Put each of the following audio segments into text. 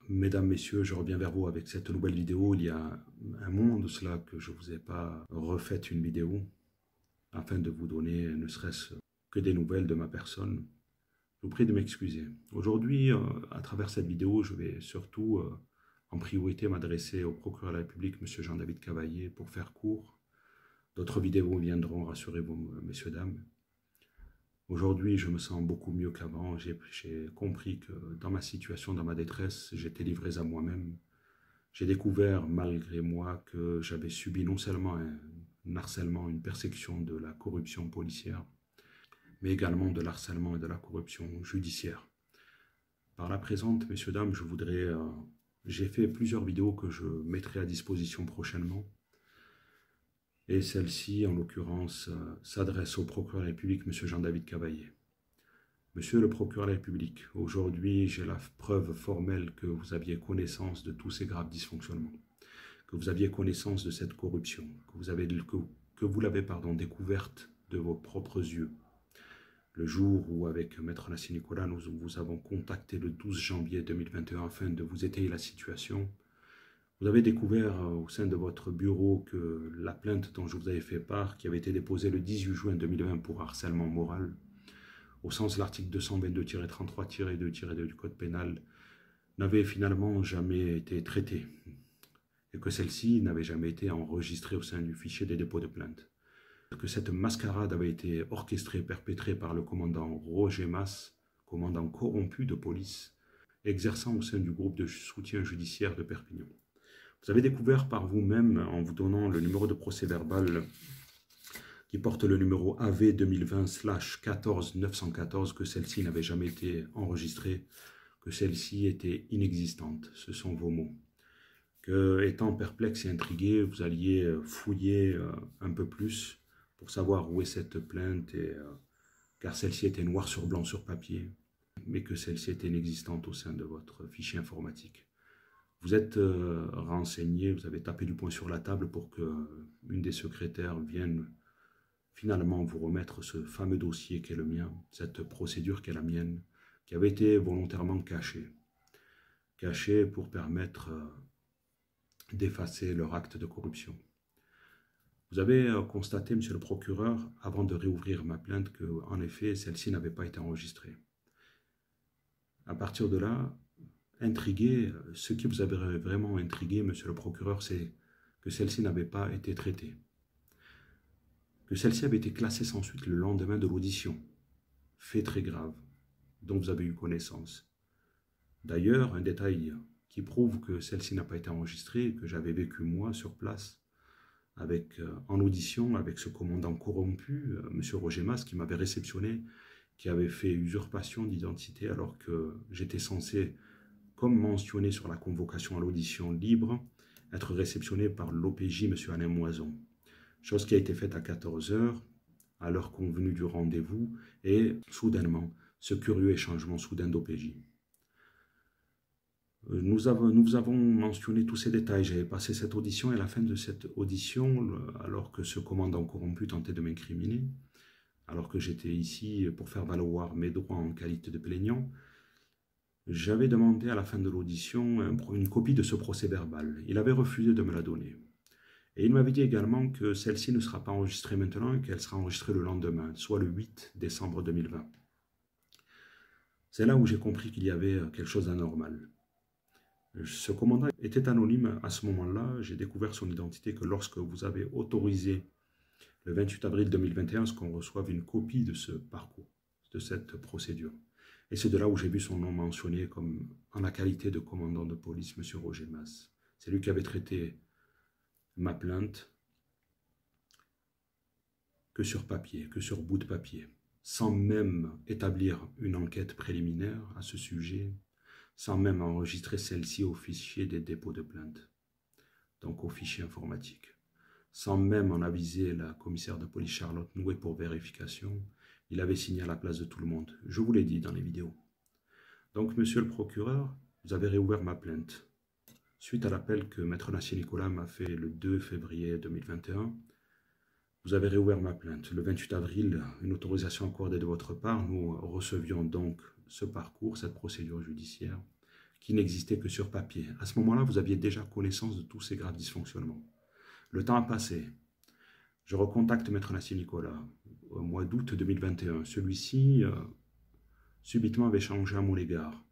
Mesdames, Messieurs, je reviens vers vous avec cette nouvelle vidéo. Il y a un moment de cela que je ne vous ai pas refait une vidéo afin de vous donner ne serait-ce que des nouvelles de ma personne. Je vous prie de m'excuser. Aujourd'hui, à travers cette vidéo, je vais surtout en priorité m'adresser au procureur de la République, M. Jean-David Cavaillé, pour faire court. D'autres vidéos viendront, rassurez-vous, messieurs, dames. Aujourd'hui, je me sens beaucoup mieux qu'avant. J'ai compris que dans ma situation, dans ma détresse, j'étais livré à moi-même. J'ai découvert, malgré moi, que j'avais subi non seulement un harcèlement, une persécution de la corruption policière, mais également de l'harcèlement et de la corruption judiciaire. Par la présente, messieurs, dames, j'ai fait plusieurs vidéos que je mettrai à disposition prochainement. Et celle-ci, en l'occurrence, s'adresse au procureur de la République, M. Jean-David Cavaillé. Monsieur le procureur de la République, aujourd'hui, j'ai la preuve formelle que vous aviez connaissance de tous ces graves dysfonctionnements, que vous aviez connaissance de cette corruption, que vous l'avez découverte de vos propres yeux. Le jour où, avec Maître Nassi Nicolas, nous vous avons contacté le 12 janvier 2021 afin de vous étayer la situation, vous avez découvert au sein de votre bureau que la plainte dont je vous avais fait part, qui avait été déposée le 18 juin 2020 pour harcèlement moral, au sens de l'article 222-33-2-2 du Code pénal, n'avait finalement jamais été traitée et que celle-ci n'avait jamais été enregistrée au sein du fichier des dépôts de plainte. Que cette mascarade avait été orchestrée, perpétrée par le commandant Roger Mas, commandant corrompu de police, exerçant au sein du groupe de soutien judiciaire de Perpignan. Vous avez découvert par vous-même, en vous donnant le numéro de procès-verbal qui porte le numéro AV 2020/14-914, que celle-ci n'avait jamais été enregistrée, que celle-ci était inexistante. Ce sont vos mots. Que, étant perplexe et intrigué, vous alliez fouiller un peu plus pour savoir où est cette plainte, car celle-ci était noire sur blanc sur papier, mais que celle-ci était inexistante au sein de votre fichier informatique. Vous êtes renseigné, vous avez tapé du poing sur la table pour qu'une des secrétaires vienne finalement vous remettre ce fameux dossier qui est le mien, cette procédure qui est la mienne, qui avait été volontairement cachée. Cachée pour permettre d'effacer leur acte de corruption. Vous avez constaté, monsieur le procureur, avant de réouvrir ma plainte, qu'en effet, celle-ci n'avait pas été enregistrée. À partir de là, intrigué, ce qui vous avait vraiment intrigué, monsieur le procureur, c'est que celle-ci n'avait pas été traitée. Que celle-ci avait été classée sans suite le lendemain de l'audition. Fait très grave, dont vous avez eu connaissance. D'ailleurs, un détail qui prouve que celle-ci n'a pas été enregistrée, que j'avais vécu moi sur place, en audition avec ce commandant corrompu, M. Roger Mas, qui m'avait réceptionné, qui avait fait usurpation d'identité alors que j'étais censé, comme mentionné sur la convocation à l'audition libre, être réceptionné par l'OPJ, M. Alain Moison. Chose qui a été faite à 14 h, à l'heure convenue du rendez-vous, et soudainement, ce curieux échangement soudain d'OPJ. Nous avons mentionné tous ces détails. J'avais passé cette audition et à la fin de cette audition, alors que ce commandant corrompu tentait de m'incriminer, alors que j'étais ici pour faire valoir mes droits en qualité de plaignant, j'avais demandé à la fin de l'audition une copie de ce procès-verbal. Il avait refusé de me la donner. Et il m'avait dit également que celle-ci ne sera pas enregistrée maintenant et qu'elle sera enregistrée le lendemain, soit le 8 décembre 2020. C'est là où j'ai compris qu'il y avait quelque chose d'anormal. Ce commandant était anonyme à ce moment-là. J'ai découvert son identité que lorsque vous avez autorisé le 28 avril 2021 à ce qu'on reçoive une copie de ce parcours, de cette procédure. Et c'est de là où j'ai vu son nom mentionné comme en la qualité de commandant de police, M. Roger Mas. C'est lui qui avait traité ma plainte que sur papier, que sur bout de papier, sans même établir une enquête préliminaire à ce sujet, sans même enregistrer celle-ci au fichier des dépôts de plainte, donc au fichier informatique, sans même en aviser la commissaire de police Charlotte Noué pour vérification. Il avait signé à la place de tout le monde. Je vous l'ai dit dans les vidéos. Donc, monsieur le procureur, vous avez réouvert ma plainte. Suite à l'appel que Maître Nassi Nicolas m'a fait le 2 février 2021, vous avez réouvert ma plainte. Le 28 avril, une autorisation accordée de votre part, nous recevions donc ce parcours, cette procédure judiciaire, qui n'existait que sur papier. À ce moment-là, vous aviez déjà connaissance de tous ces graves dysfonctionnements. Le temps a passé. Je recontacte Maître Nassim Nicolas au mois d'août 2021. Celui-ci, subitement, avait changé à mon égard.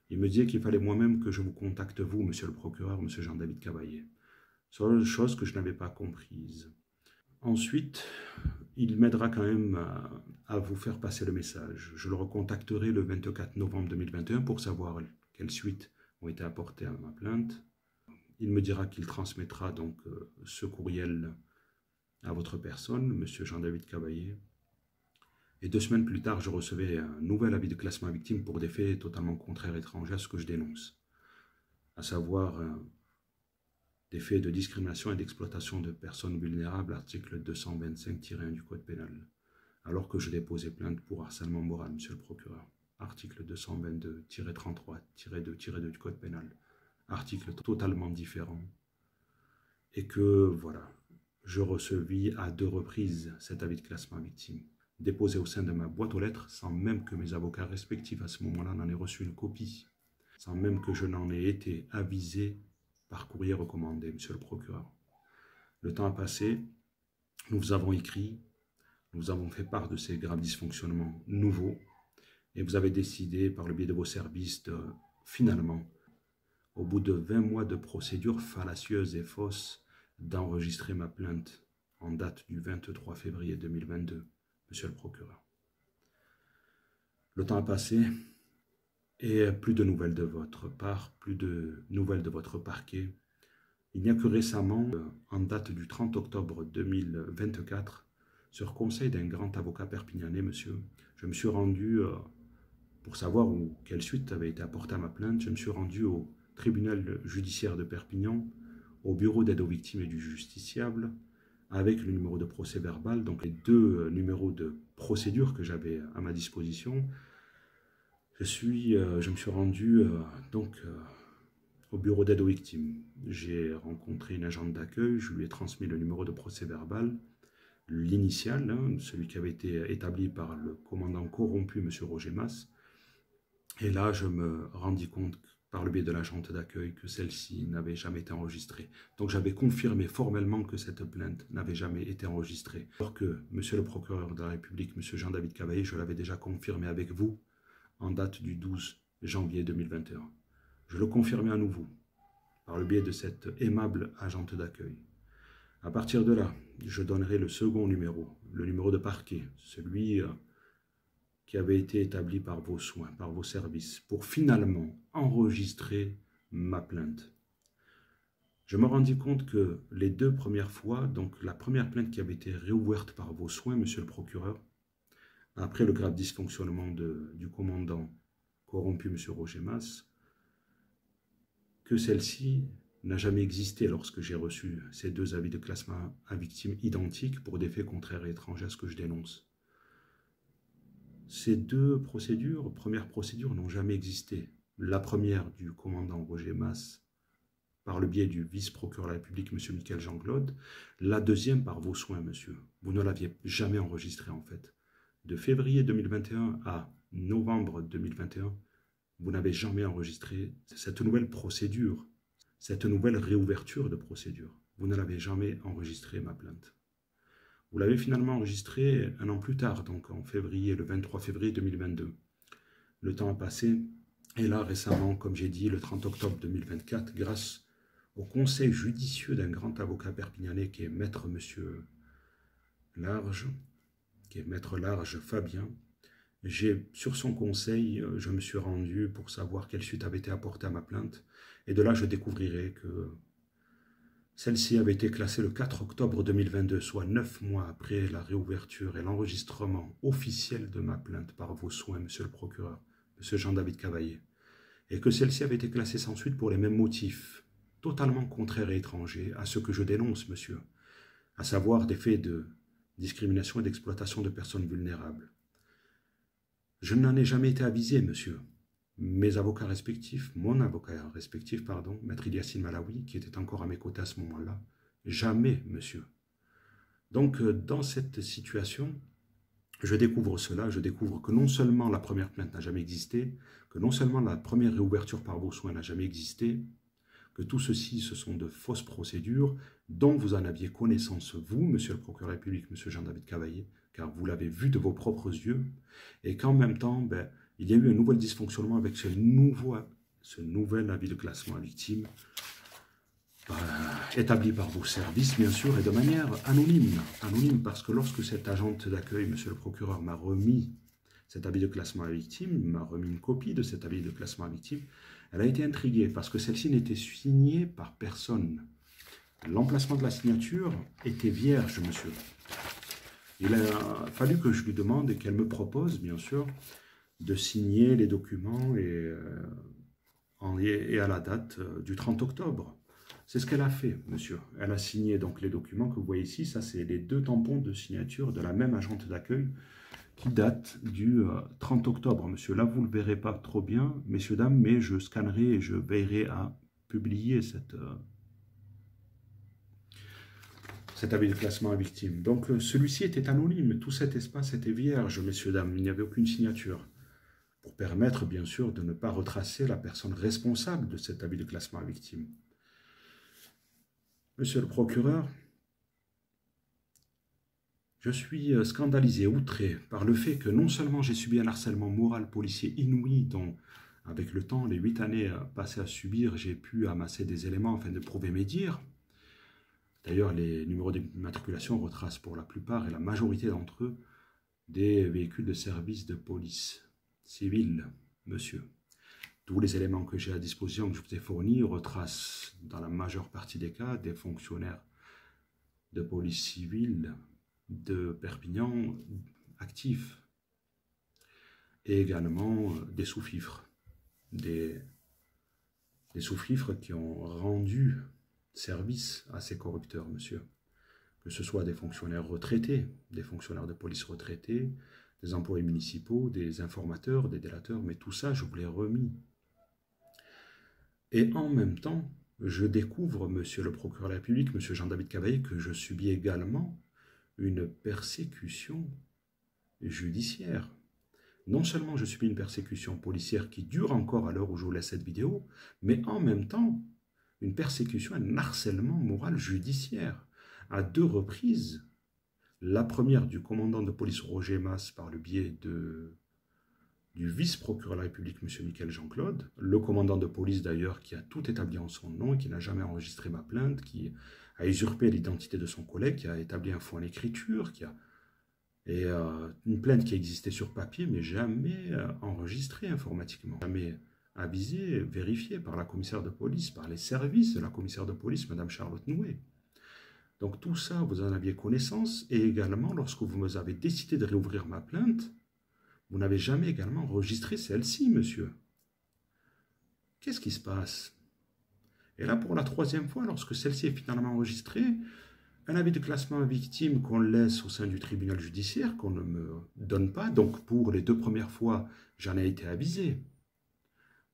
Il me disait qu'il fallait moi-même que je vous contacte, vous, monsieur le procureur, monsieur Jean-David Cavaillé. Seule chose que je n'avais pas comprise. Ensuite, il m'aidera quand même à vous faire passer le message. Je le recontacterai le 24 novembre 2021 pour savoir quelles suites ont été apportées à ma plainte. Il me dira qu'il transmettra donc ce courriel à votre personne, monsieur Jean-David Cavaillé. Et 2 semaines plus tard, je recevais un nouvel avis de classement victime pour des faits totalement contraires et étrangers à ce que je dénonce, à savoir des faits de discrimination et d'exploitation de personnes vulnérables, article 225-1 du Code pénal, alors que je déposais plainte pour harcèlement moral, monsieur le procureur, article 222-33-2-2 du Code pénal, article totalement différent, et que, voilà, je recevais à 2 reprises cet avis de classement victime, déposé au sein de ma boîte aux lettres, sans même que mes avocats respectifs à ce moment-là n'en aient reçu une copie, sans même que je n'en ai été avisé par courrier recommandé, monsieur le procureur. Le temps a passé, nous avons écrit, nous avons fait part de ces graves dysfonctionnements nouveaux, et vous avez décidé, par le biais de vos services, finalement, au bout de 20 mois de procédure fallacieuse et fausse, d'enregistrer ma plainte en date du 23 février 2022, monsieur le procureur. Le temps a passé, et plus de nouvelles de votre part, plus de nouvelles de votre parquet. Il n'y a que récemment, en date du 30 octobre 2024, sur conseil d'un grand avocat perpignanais, monsieur, je me suis rendu, pour savoir quelle suite avait été apportée à ma plainte, je me suis rendu au tribunal judiciaire de Perpignan, au bureau d'aide aux victimes et du justiciable, avec le numéro de procès verbal, donc les 2 numéros de procédure que j'avais à ma disposition. Je me suis rendu au bureau d'aide aux victimes. J'ai rencontré une agente d'accueil, je lui ai transmis le numéro de procès verbal, l'initial, celui qui avait été établi par le commandant corrompu, M. Roger Mas. Et là, je me rendis compte, par le biais de l'agente d'accueil, que celle-ci n'avait jamais été enregistrée. Donc j'avais confirmé formellement que cette plainte n'avait jamais été enregistrée. Alors que M. le procureur de la République, M. Jean-David Cavaillé, je l'avais déjà confirmé avec vous, en date du 12 janvier 2021. Je le confirmais à nouveau, par le biais de cette aimable agente d'accueil. À partir de là, je donnerai le second numéro, le numéro de parquet, celui qui avait été établi par vos soins, par vos services, pour finalement enregistrer ma plainte. Je me rendis compte que les 2 premières fois, donc la première plainte qui avait été réouverte par vos soins, monsieur le procureur, après le grave dysfonctionnement du commandant corrompu, M. Roger Mas, que celle-ci n'a jamais existé lorsque j'ai reçu ces 2 avis de classement à victimes identiques pour des faits contraires et étrangers à ce que je dénonce. Ces 2 procédures, premières procédures, n'ont jamais existé. La première du commandant Roger Mas, par le biais du vice-procureur de la République, M. Michael Jean-Claude. La deuxième par vos soins, monsieur. Vous ne l'aviez jamais enregistrée, en fait. De février 2021 à novembre 2021, vous n'avez jamais enregistré cette nouvelle procédure, cette nouvelle réouverture de procédure. Vous ne l'avez jamais enregistré, ma plainte. Vous l'avez finalement enregistrée 1 an plus tard, donc en février, le 23 février 2022. Le temps a passé, et là, récemment, comme j'ai dit, le 30 octobre 2024, grâce au conseil judicieux d'un grand avocat perpignanais qui est maître Monsieur Large, qui est maître Large Fabien, sur son conseil, je me suis rendu pour savoir quelle suite avait été apportée à ma plainte. Et de là, je découvrirai que celle-ci avait été classée le 4 octobre 2022, soit 9 mois après la réouverture et l'enregistrement officiel de ma plainte par vos soins, monsieur le procureur, monsieur Jean-David Cavaillé. Et que celle-ci avait été classée sans suite pour les mêmes motifs, totalement contraires et étrangers à ce que je dénonce, monsieur, à savoir des faits de discrimination et d'exploitation de personnes vulnérables. Je n'en ai jamais été avisé, monsieur. Mes avocats respectifs, mon avocat respectif, pardon, maître Yassine Malawi, qui était encore à mes côtés à ce moment-là, jamais, monsieur. Donc, dans cette situation, je découvre cela, je découvre que non seulement la première plainte n'a jamais existé, que non seulement la première réouverture par vos soins n'a jamais existé, que tout ceci, ce sont de fausses procédures dont vous en aviez connaissance, vous, monsieur le procureur de la République, monsieur Jean-David Cavaillé, car vous l'avez vu de vos propres yeux, et qu'en même temps, ben, il y a eu un nouvel dysfonctionnement avec ce nouvel avis de classement à victime, établi par vos services, bien sûr, et de manière anonyme. Anonyme, parce que lorsque cette agente d'accueil, monsieur le procureur, m'a remis cet avis de classement à victime, m'a remis une copie de cet avis de classement à victime, elle a été intriguée parce que celle-ci n'était signée par personne. L'emplacement de la signature était vierge, monsieur. Il a fallu que je lui demande et qu'elle me propose, bien sûr, de signer les documents et à la date du 30 octobre. C'est ce qu'elle a fait, monsieur. Elle a signé donc les documents que vous voyez ici. Ça, c'est les 2 tampons de signature de la même agente d'accueil qui date du 30 octobre, monsieur. Là, vous ne le verrez pas trop bien, messieurs, dames, mais je scannerai et je veillerai à publier cet avis de classement à victime. Donc, celui-ci était anonyme. Tout cet espace était vierge, messieurs, dames. Il n'y avait aucune signature. Pour permettre, bien sûr, de ne pas retracer la personne responsable de cet avis de classement à victime. Monsieur le procureur, je suis scandalisé, outré par le fait que non seulement j'ai subi un harcèlement moral policier inouï dont, avec le temps, les 8 années passées à subir, j'ai pu amasser des éléments afin de prouver mes dires. D'ailleurs, les numéros d'immatriculation retracent pour la plupart et la majorité d'entre eux des véhicules de service de police civile, monsieur. Tous les éléments que j'ai à disposition, que je vous ai fournis, retracent dans la majeure partie des cas des fonctionnaires de police civile de Perpignan actifs et également des sous-fifres. Des sous-fifres qui ont rendu service à ces corrupteurs, monsieur. Que ce soit des fonctionnaires retraités, des fonctionnaires de police retraités, des employés municipaux, des informateurs, des délateurs, mais tout ça, je vous l'ai remis. Et en même temps, je découvre, monsieur le procureur de la République, monsieur Jean-David Cavaillé, que je subis également une persécution judiciaire. Non seulement je subis une persécution policière qui dure encore à l'heure où je vous laisse cette vidéo, mais en même temps, une persécution, un harcèlement moral judiciaire. À 2 reprises, la première du commandant de police Roger Mas par le biais du vice-procureur de la République, M. Michael Jean-Claude, le commandant de police d'ailleurs qui a tout établi en son nom et qui n'a jamais enregistré ma plainte, qui a usurpé l'identité de son collègue, qui a établi un faux en écriture, et une plainte qui existait sur papier mais jamais enregistrée informatiquement, jamais avisée, vérifiée par la commissaire de police, par les services de la commissaire de police, Mme Charlotte Nouet. Donc tout ça, vous en aviez connaissance, et également, lorsque vous avez décidé de réouvrir ma plainte, vous n'avez jamais également enregistré celle-ci, monsieur. Qu'est-ce qui se passe? Et là, pour la 3e fois, lorsque celle-ci est finalement enregistrée, un avis de classement à victime qu'on laisse au sein du tribunal judiciaire, qu'on ne me donne pas. Donc, pour les 2 premières fois, j'en ai été avisé.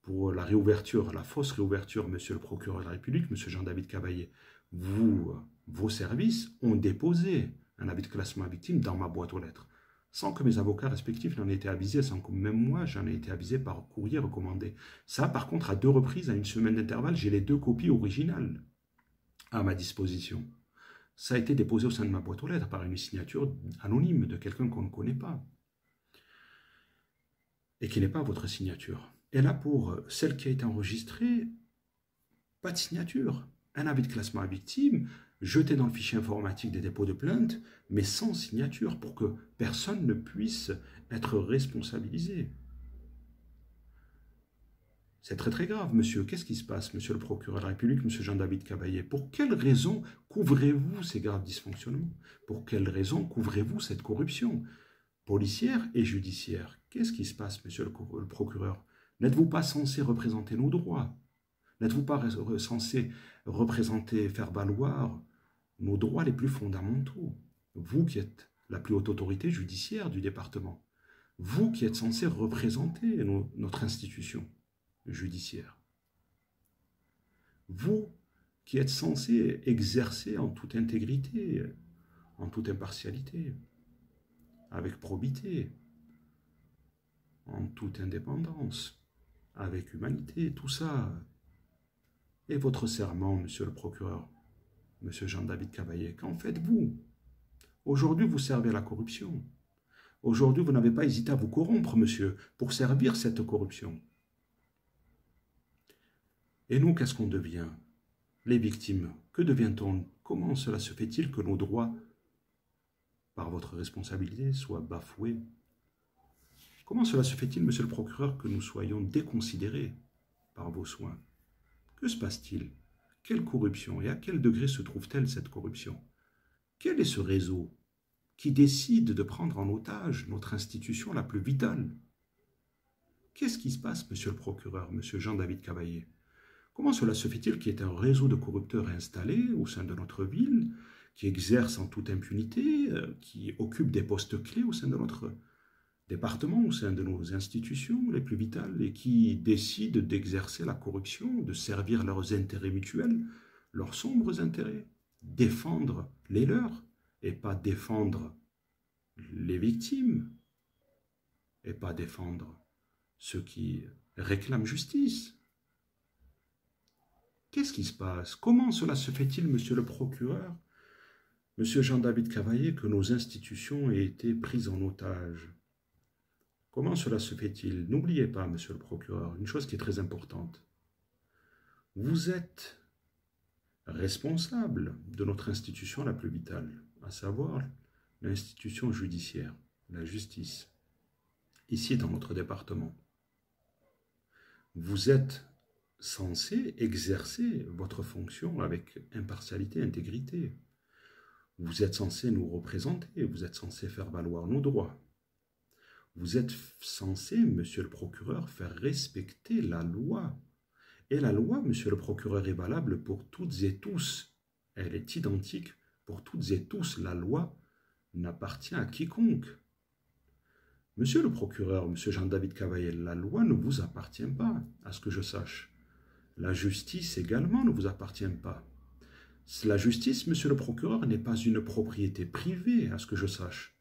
Pour la réouverture, la fausse réouverture, monsieur le procureur de la République, monsieur Jean-David Cavaillé, vos services ont déposé un avis de classement à victime dans ma boîte aux lettres, sans que mes avocats respectifs n'en aient été avisés, sans que même moi j'en ai été avisé par courrier recommandé. Ça, par contre, à 2 reprises, à 1 semaine d'intervalle, j'ai les 2 copies originales à ma disposition. Ça a été déposé au sein de ma boîte aux lettres par une signature anonyme de quelqu'un qu'on ne connaît pas et qui n'est pas votre signature. Et là, pour celle qui a été enregistrée, pas de signature. Un avis de classement à victime, jeté dans le fichier informatique des dépôts de plainte, mais sans signature, pour que personne ne puisse être responsabilisé. C'est très très grave, monsieur. Qu'est-ce qui se passe, monsieur le procureur de la République, monsieur Jean-David Cavaillé? Pour quelles raisons couvrez-vous ces graves dysfonctionnements? Pour quelles raisons couvrez-vous cette corruption policière et judiciaire? Qu'est-ce qui se passe, monsieur le procureur? N'êtes-vous pas censé représenter nos droits? N'êtes-vous pas censé représenter, faire valoir nos droits les plus fondamentaux? Vous qui êtes la plus haute autorité judiciaire du département, vous qui êtes censé représenter notre institution judiciaire, vous qui êtes censé exercer en toute intégrité, en toute impartialité. avec probité, en toute indépendance, avec humanité, tout ça. Et votre serment, monsieur le procureur, monsieur Jean-David Cavaillé, qu'en faites-vous? Aujourd'hui, vous servez la corruption. Aujourd'hui, vous n'avez pas hésité à vous corrompre, monsieur, pour servir cette corruption. Et nous, qu'est-ce qu'on devient? Les victimes, que devient-on? Comment cela se fait-il que nos droits, par votre responsabilité, soient bafoués? Comment cela se fait-il, monsieur le procureur, que nous soyons déconsidérés par vos soins? Que se passe-t-il? Quelle corruption? Et à quel degré se trouve-t-elle cette corruption? Quel est ce réseau qui décide de prendre en otage notre institution la plus vitale? Qu'est-ce qui se passe, monsieur le procureur, monsieur Jean-David Cavaillé? Comment cela se fait-il qu'il y ait un réseau de corrupteurs installés au sein de notre ville, qui exercent en toute impunité, qui occupent des postes clés au sein de notre département, au sein de nos institutions les plus vitales, et qui décident d'exercer la corruption, de servir leurs intérêts mutuels, leurs sombres intérêts, défendre les leurs, et pas défendre les victimes, et pas défendre ceux qui réclament justice? Qu'est-ce qui se passe? Comment cela se fait-il, monsieur le procureur, monsieur Jean-David Cavaillé, que nos institutions aient été prises en otage? Comment cela se fait-il? N'oubliez pas, monsieur le procureur, une chose qui est très importante. Vous êtes responsable de notre institution la plus vitale, à savoir l'institution judiciaire, la justice, ici dans notre département. Vous êtes censé exercer votre fonction avec impartialité, intégrité. Vous êtes censé nous représenter, vous êtes censé faire valoir nos droits. Vous êtes censé, monsieur le procureur, faire respecter la loi. Et la loi, monsieur le procureur, est valable pour toutes et tous. Elle est identique pour toutes et tous. La loi n'appartient à quiconque. Monsieur le procureur, monsieur Jean-David Cavaillé, la loi ne vous appartient pas, à ce que je sache. La justice également ne vous appartient pas. La justice, monsieur le procureur, n'est pas une propriété privée, à ce que je sache.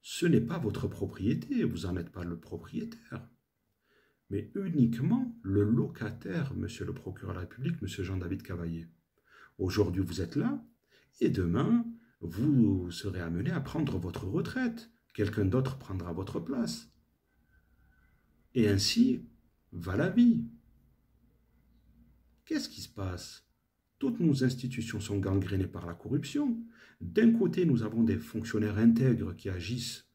Ce n'est pas votre propriété, vous n'en êtes pas le propriétaire, mais uniquement le locataire, monsieur le procureur de la République, monsieur Jean-David Cavaillé. Aujourd'hui, vous êtes là, et demain, vous serez amené à prendre votre retraite. Quelqu'un d'autre prendra votre place. Et ainsi va la vie. Qu'est-ce qui se passe? Toutes nos institutions sont gangrénées par la corruption. D'un côté, nous avons des fonctionnaires intègres qui agissent,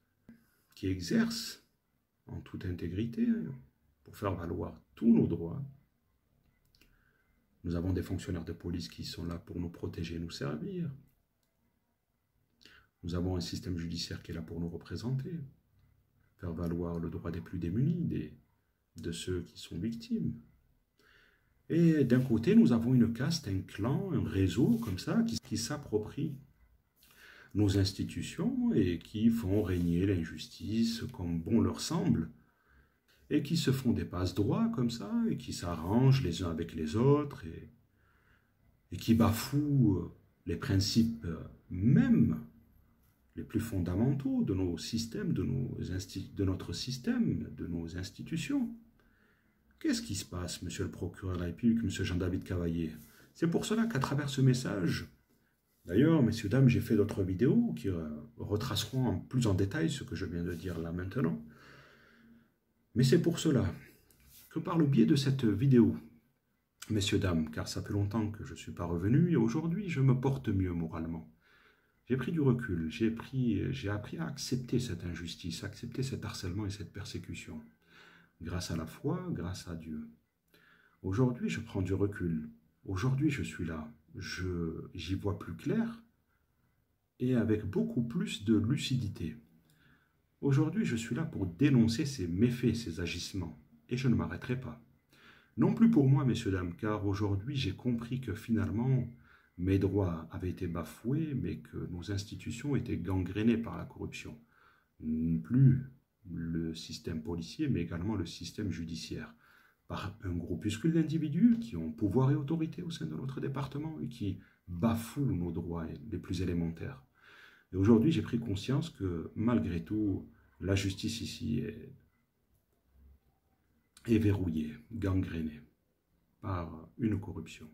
qui exercent en toute intégrité pour faire valoir tous nos droits. Nous avons des fonctionnaires de police qui sont là pour nous protéger, nous servir. Nous avons un système judiciaire qui est là pour nous représenter, faire valoir le droit des plus démunis, de ceux qui sont victimes. Et d'un côté, nous avons une caste, un clan, un réseau comme ça, qui s'approprie nos institutions et qui font régner l'injustice comme bon leur semble, et qui se font des passe-droits comme ça, et qui s'arrangent les uns avec les autres, et qui bafouent les principes mêmes, les plus fondamentaux de nos systèmes, de notre système, de nos institutions. Qu'est-ce qui se passe, monsieur le procureur de la République, monsieur Jean-David Cavaillé? C'est pour cela qu'à travers ce message, d'ailleurs, messieurs, dames, j'ai fait d'autres vidéos qui retraceront plus en détail ce que je viens de dire là maintenant. Mais c'est pour cela que par le biais de cette vidéo, messieurs, dames, car ça fait longtemps que je ne suis pas revenu, et aujourd'hui je me porte mieux moralement. J'ai pris du recul, j'ai appris à accepter cette injustice, accepter cet harcèlement et cette persécution. Grâce à la foi, grâce à Dieu. Aujourd'hui, je prends du recul. Aujourd'hui, je suis là. J'y vois plus clair et avec beaucoup plus de lucidité. Aujourd'hui, je suis là pour dénoncer ces méfaits, ces agissements. Et je ne m'arrêterai pas. Non plus pour moi, messieurs, dames, car aujourd'hui, j'ai compris que finalement, mes droits avaient été bafoués, mais que nos institutions étaient gangrénées par la corruption. Plus le système policier, mais également le système judiciaire, par un groupuscule d'individus qui ont pouvoir et autorité au sein de notre département et qui bafouent nos droits les plus élémentaires. Et aujourd'hui, j'ai pris conscience que malgré tout, la justice ici est verrouillée, gangrénée par une corruption.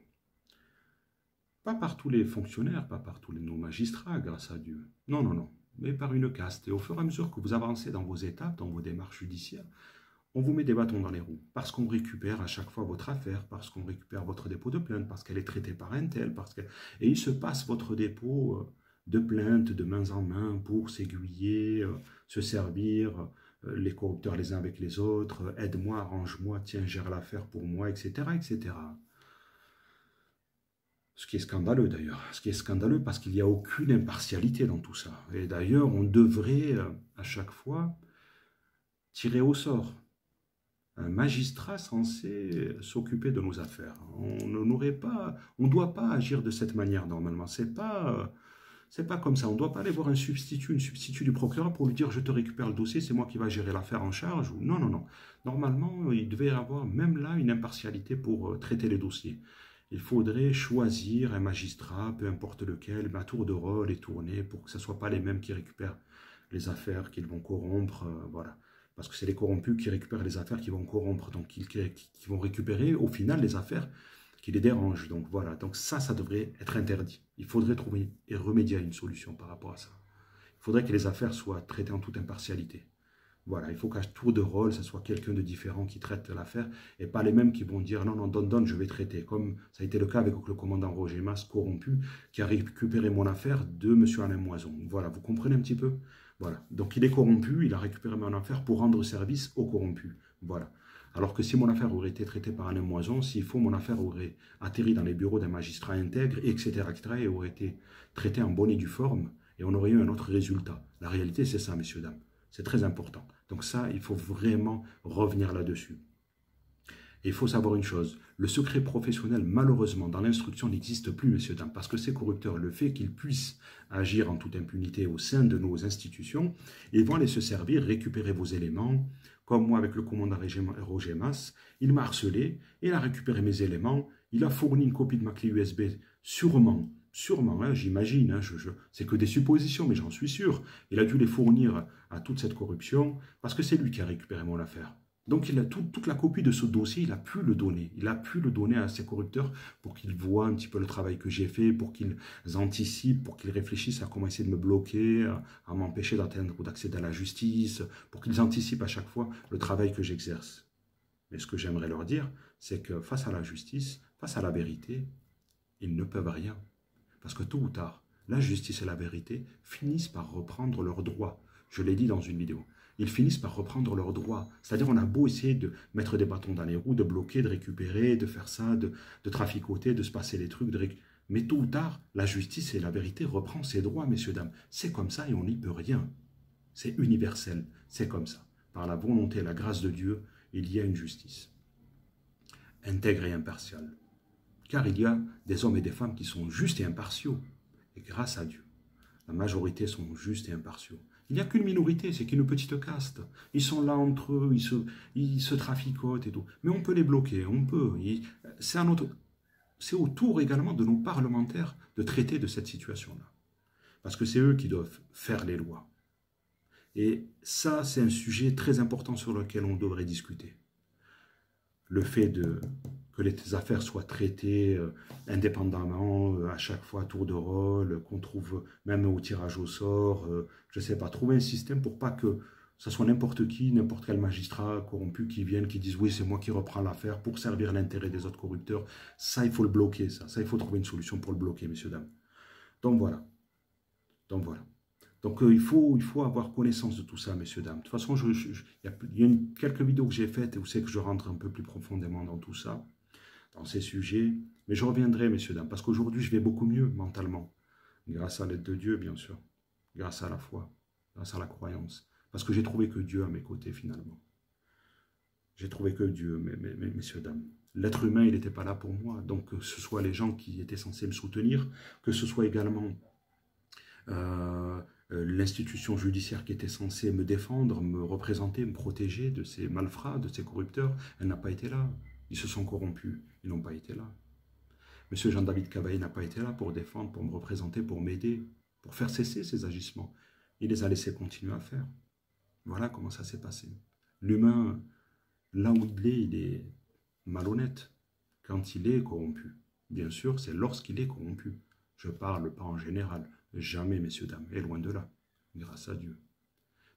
Pas par tous les fonctionnaires, pas par tous nos magistrats, grâce à Dieu. Non, non, non, mais par une caste. Et au fur et à mesure que vous avancez dans vos étapes, dans vos démarches judiciaires, on vous met des bâtons dans les roues, parce qu'on récupère à chaque fois votre affaire, parce qu'on récupère votre dépôt de plainte, parce qu'elle est traitée par un tel, et il se passe votre dépôt de plainte de main en main pour s'aiguiller, se servir, les corrupteurs les uns avec les autres, aide-moi, arrange-moi, tiens, gère l'affaire pour moi, etc., etc. Ce qui est scandaleux d'ailleurs, ce qui est scandaleux parce qu'il n'y a aucune impartialité dans tout ça. Et d'ailleurs, on devrait à chaque fois tirer au sort un magistrat censé s'occuper de nos affaires. On ne doit pas agir de cette manière normalement. C'est pas comme ça. On ne doit pas aller voir un substitut du procureur pour lui dire je te récupère le dossier, c'est moi qui va gérer l'affaire en charge. Non, non, non. Normalement, il devait y avoir même là une impartialité pour traiter les dossiers. Il faudrait choisir un magistrat, peu importe lequel, à tour de rôle et tourner pour que ce ne soit pas les mêmes qui récupèrent les affaires qu'ils vont corrompre. Voilà. Parce que c'est les corrompus qui récupèrent les affaires qui vont corrompre, donc qui vont récupérer au final les affaires qui les dérangent. Donc voilà, donc ça devrait être interdit. Il faudrait trouver et remédier à une solution par rapport à ça. Il faudrait que les affaires soient traitées en toute impartialité. Voilà, il faut qu'à tour de rôle, ce soit quelqu'un de différent qui traite l'affaire et pas les mêmes qui vont dire non, non, donne, je vais traiter. Comme ça a été le cas avec le commandant Roger Mas, corrompu, qui a récupéré mon affaire de M. Alain Moison. Voilà, vous comprenez un petit peu? Voilà, donc il est corrompu, il a récupéré mon affaire pour rendre service aux corrompus. Voilà. Alors que si mon affaire aurait été traitée par Alain Moison, s'il faut, mon affaire aurait atterri dans les bureaux d'un magistrat intègre, etc., et aurait été traitée en bonne et due forme, et on aurait eu un autre résultat. La réalité, c'est ça, messieurs, dames. C'est très important. Donc ça, il faut vraiment revenir là-dessus. Et il faut savoir une chose, le secret professionnel, malheureusement, dans l'instruction n'existe plus, messieurs, dames, parce que ces corrupteurs, le fait qu'ils puissent agir en toute impunité au sein de nos institutions, ils vont aller se servir, récupérer vos éléments, comme moi avec le commandant Roger Mas, il m'a harcelé, il a récupéré mes éléments, il a fourni une copie de ma clé USB, sûrement, hein, j'imagine, hein, c'est que des suppositions, mais j'en suis sûr, il a dû les fournir à toute cette corruption, parce que c'est lui qui a récupéré mon affaire. Donc, il a toute la copie de ce dossier, il a pu le donner. Il a pu le donner à ses corrupteurs pour qu'ils voient un petit peu le travail que j'ai fait, pour qu'ils anticipent, pour qu'ils réfléchissent à comment essayer de me bloquer, à m'empêcher d'atteindre ou d'accéder à la justice, pour qu'ils anticipent à chaque fois le travail que j'exerce. Mais ce que j'aimerais leur dire, c'est que face à la justice, face à la vérité, ils ne peuvent rien. Parce que tôt ou tard, la justice et la vérité finissent par reprendre leurs droits. Je l'ai dit dans une vidéo. Ils finissent par reprendre leurs droits. C'est-à-dire, on a beau essayer de mettre des bâtons dans les roues, de bloquer, de récupérer, de faire ça, de traficoter, de se passer les trucs. Mais tôt ou tard, la justice et la vérité reprend ses droits, messieurs, dames. C'est comme ça et on n'y peut rien. C'est universel. C'est comme ça. Par la volonté et la grâce de Dieu, il y a une justice intègre et impartiale. Car il y a des hommes et des femmes qui sont justes et impartiaux. Et grâce à Dieu, la majorité sont justes et impartiaux. Il n'y a qu'une minorité, c'est qu'une petite caste. Ils sont là entre eux, ils se traficotent et tout. Mais on peut les bloquer, on peut. C'est au tour également de nos parlementaires de traiter de cette situation-là. Parce que c'est eux qui doivent faire les lois. Et ça, c'est un sujet très important sur lequel on devrait discuter. Le fait que les affaires soient traitées indépendamment, à chaque fois à tour de rôle, qu'on trouve même au tirage au sort, je ne sais pas, trouver un système pour pas que ce soit n'importe qui, n'importe quel magistrat corrompu qui vienne, qui dise oui, c'est moi qui reprends l'affaire pour servir l'intérêt des autres corrupteurs. Ça, il faut le bloquer, ça. Ça, il faut trouver une solution pour le bloquer, messieurs, dames. Donc voilà. Donc il faut avoir connaissance de tout ça, messieurs, dames. De toute façon, il y a quelques vidéos que j'ai faites et vous savez que je rentre un peu plus profondément dans tout ça, dans ces sujets. Mais je reviendrai, messieurs, dames, parce qu'aujourd'hui, je vais beaucoup mieux mentalement. Grâce à l'aide de Dieu, bien sûr. Grâce à la foi, grâce à la croyance. Parce que j'ai trouvé que Dieu à mes côtés, finalement. J'ai trouvé que Dieu, messieurs, dames. L'être humain, il n'était pas là pour moi. Donc, que ce soit les gens qui étaient censés me soutenir, que ce soit également l'institution judiciaire qui était censée me défendre, me représenter, me protéger de ces malfrats, de ces corrupteurs, elle n'a pas été là. Ils se sont corrompus, ils n'ont pas été là. Monsieur Jean-David Cavaillé n'a pas été là pour défendre, pour me représenter, pour m'aider. pour faire cesser ces agissements. Il les a laissés continuer à faire. Voilà comment ça s'est passé. L'humain, là où il est malhonnête quand il est corrompu. Bien sûr, c'est lorsqu'il est corrompu. Je parle pas en général. Jamais, messieurs, dames, et loin de là. Grâce à Dieu.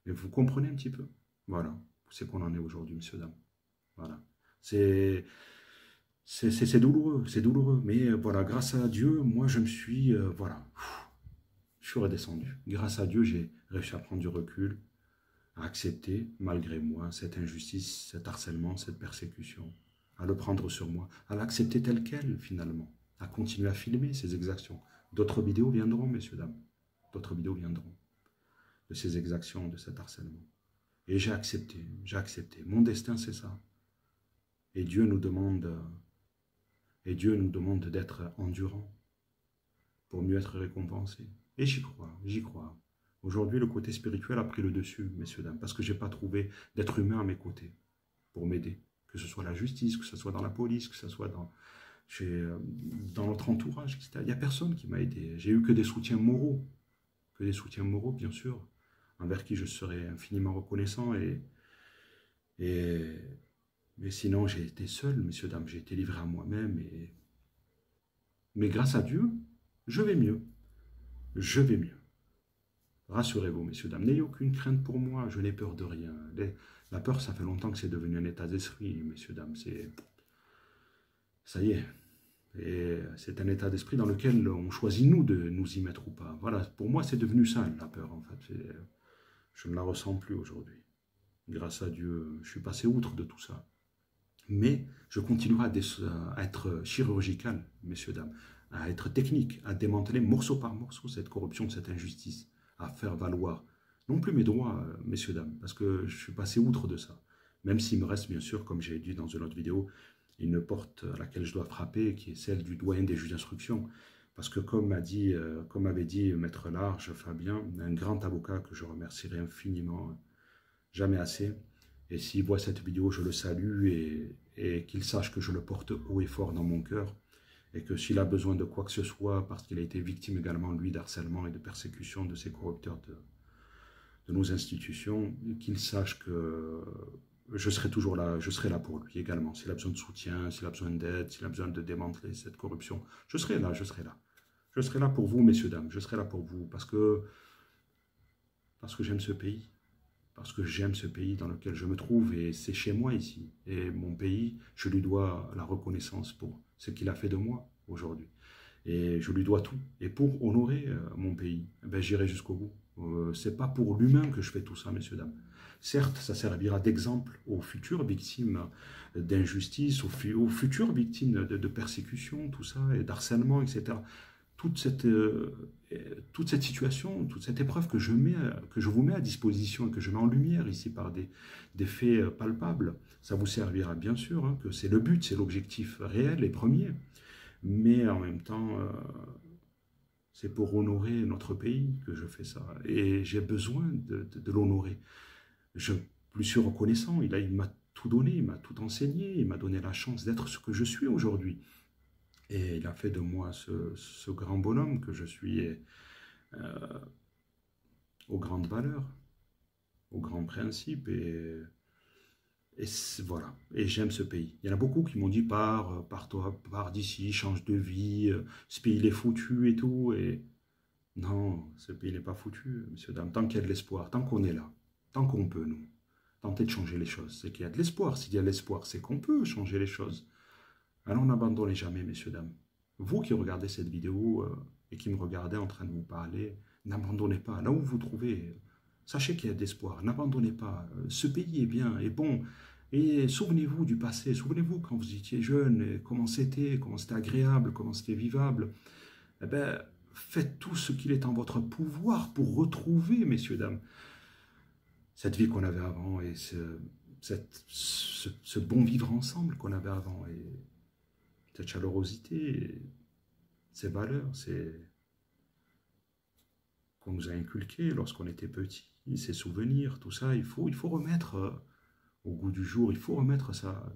Mais vous comprenez un petit peu? Voilà. C'est qu'on en est aujourd'hui, messieurs, dames. Voilà. C'est douloureux. Mais voilà, grâce à Dieu, moi, je me suis, voilà, je suis redescendu. Grâce à Dieu, j'ai réussi à prendre du recul, à accepter, malgré moi, cette injustice, cet harcèlement, cette persécution, à le prendre sur moi, à l'accepter tel quel, finalement, à continuer à filmer ces exactions. D'autres vidéos viendront, messieurs, dames. D'autres vidéos viendront de ces exactions, de cet harcèlement. Et j'ai accepté. Mon destin, c'est ça. Et Dieu nous demande d'être endurants pour mieux être récompensés. Et j'y crois. Aujourd'hui, le côté spirituel a pris le dessus, messieurs, dames, parce que je n'ai pas trouvé d'être humain à mes côtés pour m'aider. Que ce soit la justice, que ce soit dans la police, que ce soit dans notre entourage, etc. Il n'y a personne qui m'a aidé. J'ai eu que des soutiens moraux. Que des soutiens moraux, bien sûr, envers qui je serai infiniment reconnaissant. Mais sinon, j'ai été seul, messieurs, dames. J'ai été livré à moi-même. Mais grâce à Dieu, je vais mieux. Je vais mieux. Rassurez-vous, messieurs, dames, n'ayez aucune crainte pour moi, je n'ai peur de rien. La peur, ça fait longtemps que c'est devenu un état d'esprit, messieurs, dames. Ça y est. Et c'est un état d'esprit dans lequel on choisit, nous, de nous y mettre ou pas. Voilà, pour moi, c'est devenu ça, la peur, en fait. Je ne la ressens plus aujourd'hui. Grâce à Dieu, je suis passé outre de tout ça. Mais je continuerai à être chirurgical, messieurs, dames, à être technique, à démanteler morceau par morceau cette corruption, cette injustice, à faire valoir non plus mes droits, messieurs, dames, parce que je suis passé outre de ça. Même s'il me reste, bien sûr, comme j'ai dit dans une autre vidéo, une porte à laquelle je dois frapper, qui est celle du doyen des juges d'instruction. Parce que comme avait dit Maître Large, Fabien, un grand avocat que je remercierai infiniment, jamais assez, et s'il voit cette vidéo, je le salue et qu'il sache que je le porte haut et fort dans mon cœur, et que s'il a besoin de quoi que ce soit, parce qu'il a été victime également, lui, d'harcèlement et de persécution de ces corrupteurs de nos institutions, qu'il sache que je serai toujours là, je serai là pour lui également. S'il a besoin de soutien, s'il a besoin d'aide, s'il a besoin de démanteler cette corruption, je serai là. Je serai là pour vous, messieurs, dames, je serai là pour vous, parce que j'aime ce pays. Parce que j'aime ce pays dans lequel je me trouve, et c'est chez moi ici. Et mon pays, je lui dois la reconnaissance pour ce qu'il a fait de moi aujourd'hui. Et je lui dois tout. Et pour honorer mon pays, ben, j'irai jusqu'au bout. C'est pas pour l'humain que je fais tout ça, messieurs, dames. Certes, ça servira d'exemple aux futures victimes d'injustice, aux futures victimes de persécution, tout ça, et d'harcèlement, etc. Toute cette situation, toute cette épreuve que je vous mets à disposition et que je mets en lumière ici par des faits palpables, ça vous servira bien sûr, hein, que c'est le but, c'est l'objectif réel et premier, mais en même temps, c'est pour honorer notre pays que je fais ça, et j'ai besoin de l'honorer. Je lui suis reconnaissant, il m'a tout donné, il m'a tout enseigné, il m'a donné la chance d'être ce que je suis aujourd'hui. Et il a fait de moi ce grand bonhomme que je suis, aux grandes valeurs, aux grands principes. Voilà. Et j'aime ce pays. Il y en a beaucoup qui m'ont dit pars-toi, pars d'ici, change de vie, ce pays il est foutu et tout. Et non, ce pays n'est pas foutu, messieurs, dames. Tant qu'il y a de l'espoir, tant qu'on est là, tant qu'on peut, nous, tenter de changer les choses, c'est qu'il y a de l'espoir. S'il y a de l'espoir, c'est qu'on peut changer les choses. Alors n'abandonnez jamais, messieurs, dames. Vous qui regardez cette vidéo et qui me regardez en train de vous parler, n'abandonnez pas. Là où vous vous trouvez, sachez qu'il y a de l'espoir. N'abandonnez pas. Ce pays est bien, est bon. Et souvenez-vous du passé. Souvenez-vous quand vous étiez jeune, et comment c'était agréable, comment c'était vivable. Eh bien, faites tout ce qu'il est en votre pouvoir pour retrouver, messieurs, dames, cette vie qu'on avait avant et ce bon vivre ensemble qu'on avait avant. Et cette chaleurosité, ces valeurs, qu'on nous a inculquées lorsqu'on était petit, ces souvenirs, tout ça, il faut remettre au goût du jour, il faut remettre ça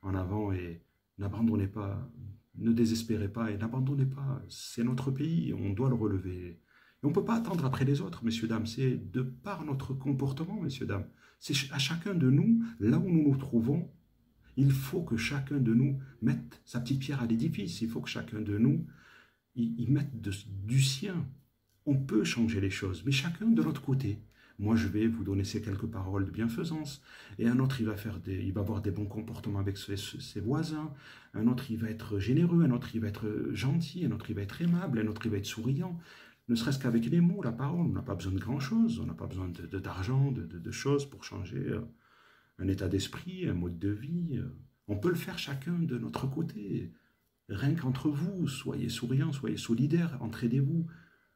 en avant et n'abandonnez pas, ne désespérez pas et n'abandonnez pas. C'est notre pays, on doit le relever. Et Et on ne peut pas attendre après les autres, messieurs, dames. C'est de par notre comportement, messieurs, dames. C'est à chacun de nous, là où nous nous trouvons, il faut que chacun de nous mette sa petite pierre à l'édifice. Il faut que chacun de nous y mette du sien. On peut changer les choses, mais chacun de l'autre côté. Moi, je vais vous donner ces quelques paroles de bienfaisance, et un autre, il va avoir des bons comportements avec ses voisins, un autre, il va être généreux, un autre, il va être gentil, un autre, il va être aimable, un autre, il va être souriant. Ne serait-ce qu'avec les mots, la parole, on n'a pas besoin de grand-chose, on n'a pas besoin d'argent, de choses pour changer un état d'esprit, un mode de vie. On peut le faire chacun de notre côté. Rien qu'entre vous, soyez souriants, soyez solidaires, entraidez-vous.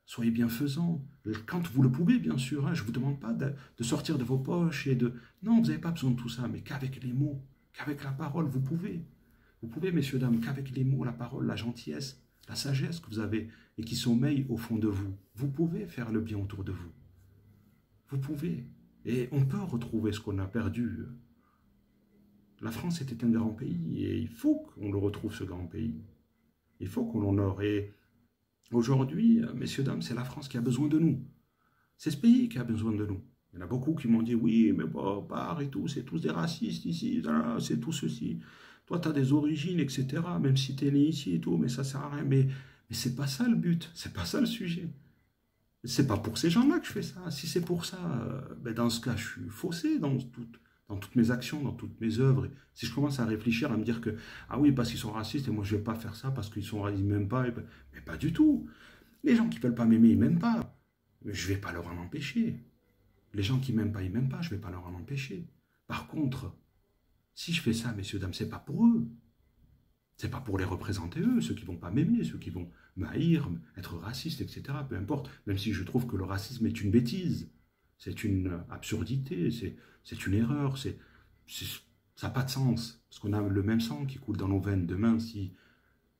Soyez bienfaisants, quand vous le pouvez, bien sûr. Hein, je ne vous demande pas de sortir de vos poches et de... Non, vous n'avez pas besoin de tout ça, mais qu'avec les mots, qu'avec la parole, vous pouvez. Vous pouvez, messieurs, dames, qu'avec les mots, la parole, la gentillesse, la sagesse que vous avez et qui sommeille au fond de vous, vous pouvez faire le bien autour de vous. Vous pouvez. Et on peut retrouver ce qu'on a perdu. La France était un grand pays et il faut qu'on le retrouve, ce grand pays. Il faut qu'on l'honore. Et aujourd'hui, messieurs, dames, c'est la France qui a besoin de nous. C'est ce pays qui a besoin de nous. Il y en a beaucoup qui m'ont dit, oui, mais bon, part et tout, c'est tous des racistes ici, c'est tout ceci. Toi, tu as des origines, etc., même si tu es né ici et tout, mais ça sert à rien. Mais c'est pas ça le but, c'est pas ça le sujet. C'est pas pour ces gens-là que je fais ça. Si c'est pour ça, ben dans ce cas, je suis faussé dans toutes mes actions, dans toutes mes œuvres. Si je commence à réfléchir, à me dire que, ah oui, parce qu'ils sont racistes, et moi je ne vais pas faire ça parce ils m'aiment pas. Mais pas du tout. Les gens qui ne veulent pas m'aimer, ils ne m'aiment pas. Mais je ne vais pas leur en empêcher. Les gens qui ne m'aiment pas, ils ne m'aiment pas, je ne vais pas leur en empêcher. Par contre, si je fais ça, messieurs, dames, ce n'est pas pour eux. Ce n'est pas pour les représenter eux, ceux qui ne vont pas m'aimer, ceux qui vont m'haïr, être racistes, etc. Peu importe, même si je trouve que le racisme est une bêtise. C'est une absurdité, c'est une erreur, ça n'a pas de sens. Parce qu'on a le même sang qui coule dans nos veines. Demain, si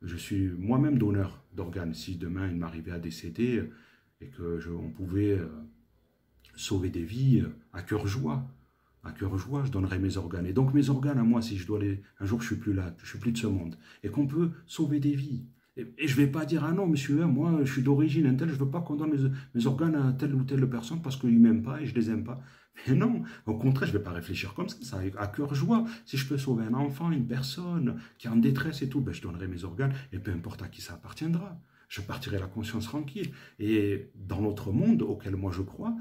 je suis moi-même donneur d'organes, si demain il m'arrivait à décéder et qu'on pouvait sauver des vies à cœur joie, je donnerais mes organes. Et donc mes organes à moi, si je dois les... Un jour, je suis plus là, je suis plus de ce monde. Et qu'on peut sauver des vies. Et je ne vais pas dire, ah non, monsieur, moi, je suis d'origine un tel, je ne veux pas qu'on donne mes organes à telle ou telle personne parce qu'ils ne m'aiment pas et je ne les aime pas. Mais non, au contraire, je ne vais pas réfléchir comme ça à cœur joie. Si je peux sauver un enfant, une personne qui est en détresse et tout, ben, je donnerai mes organes et peu importe à qui ça appartiendra. Je partirai la conscience tranquille. Et dans l'autre monde auquel moi je crois,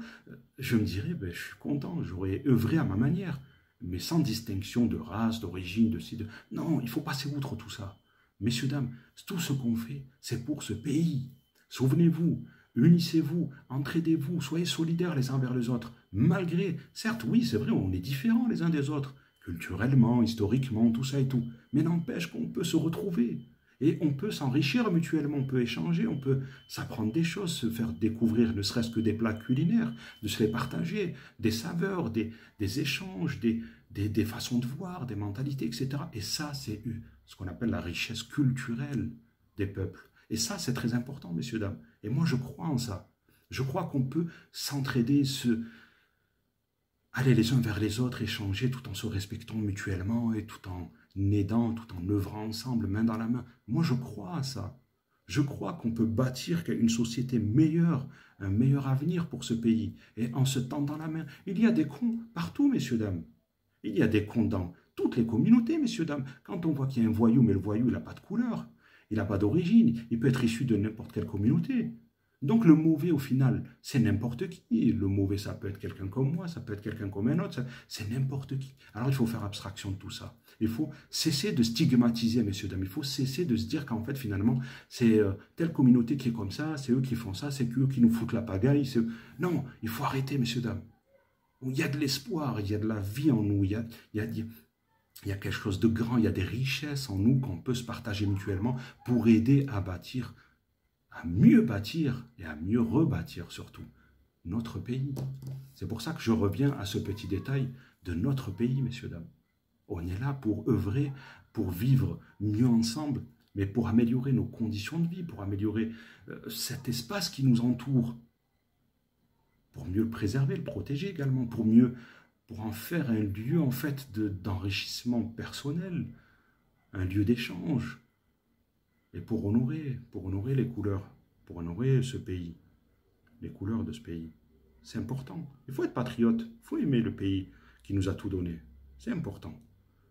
je me dirais, ben, je suis content, j'aurais œuvré à ma manière, mais sans distinction de race, d'origine, de ci, de... Non, il faut passer outre tout ça. Messieurs, dames, tout ce qu'on fait, c'est pour ce pays. Souvenez-vous, unissez-vous, entraidez-vous, soyez solidaires les uns vers les autres. Malgré, certes, oui, c'est vrai, on est différents les uns des autres, culturellement, historiquement, tout ça et tout. Mais n'empêche qu'on peut se retrouver. Et on peut s'enrichir mutuellement, on peut échanger, on peut s'apprendre des choses, se faire découvrir ne serait-ce que des plats culinaires, de se les partager, des saveurs, des échanges, des façons de voir, des mentalités, etc. Et ça, c'est ce qu'on appelle la richesse culturelle des peuples. Et ça, c'est très important, messieurs, dames. Et moi, je crois en ça. Je crois qu'on peut s'entraider, aller les uns vers les autres, échanger tout en se respectant mutuellement et tout en aidant, tout en œuvrant ensemble, main dans la main. Moi, je crois à ça. Je crois qu'on peut bâtir une société meilleure, un meilleur avenir pour ce pays, et en se tendant la main. Il y a des cons partout, messieurs, dames. Il y a des cons dans toutes les communautés, messieurs, dames. Quand on voit qu'il y a un voyou, mais le voyou, il n'a pas de couleur, il n'a pas d'origine, il peut être issu de n'importe quelle communauté. Donc le mauvais, au final, c'est n'importe qui. Le mauvais, ça peut être quelqu'un comme moi, ça peut être quelqu'un comme un autre, c'est n'importe qui. Alors il faut faire abstraction de tout ça. Il faut cesser de stigmatiser, messieurs, dames. Il faut cesser de se dire qu'en fait, finalement, c'est telle communauté qui est comme ça, c'est eux qui font ça, c'est eux qui nous foutent la pagaille. Non, il faut arrêter, messieurs, dames. Il y a de l'espoir, il y a de la vie en nous, il y a quelque chose de grand, il y a des richesses en nous qu'on peut se partager mutuellement pour aider à bâtir, à mieux bâtir et à mieux rebâtir surtout notre pays. C'est pour ça que je reviens à ce petit détail de notre pays, messieurs, dames. On est là pour œuvrer, pour vivre mieux ensemble, mais pour améliorer nos conditions de vie, pour améliorer cet espace qui nous entoure, pour mieux le préserver, le protéger également, pour en faire un lieu en fait d'enrichissement personnel, un lieu d'échange, et pour honorer les couleurs, pour honorer ce pays. les couleurs de ce pays. C'est important. Il faut être patriote. Il faut aimer le pays qui nous a tout donné. C'est important.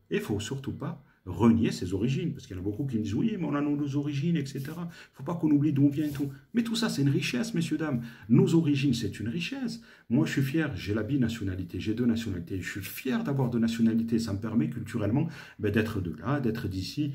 Et il ne faut surtout pas renier ses origines. Parce qu'il y en a beaucoup qui me disent, oui, mais on a nos origines, etc. Il ne faut pas qu'on oublie d'où on vient et tout. Mais tout ça, c'est une richesse, messieurs, dames. Nos origines, c'est une richesse. Moi, je suis fier. J'ai la binationalité. J'ai 2 nationalités. Je suis fier d'avoir 2 nationalités. Ça me permet culturellement d'être de là, d'être d'ici.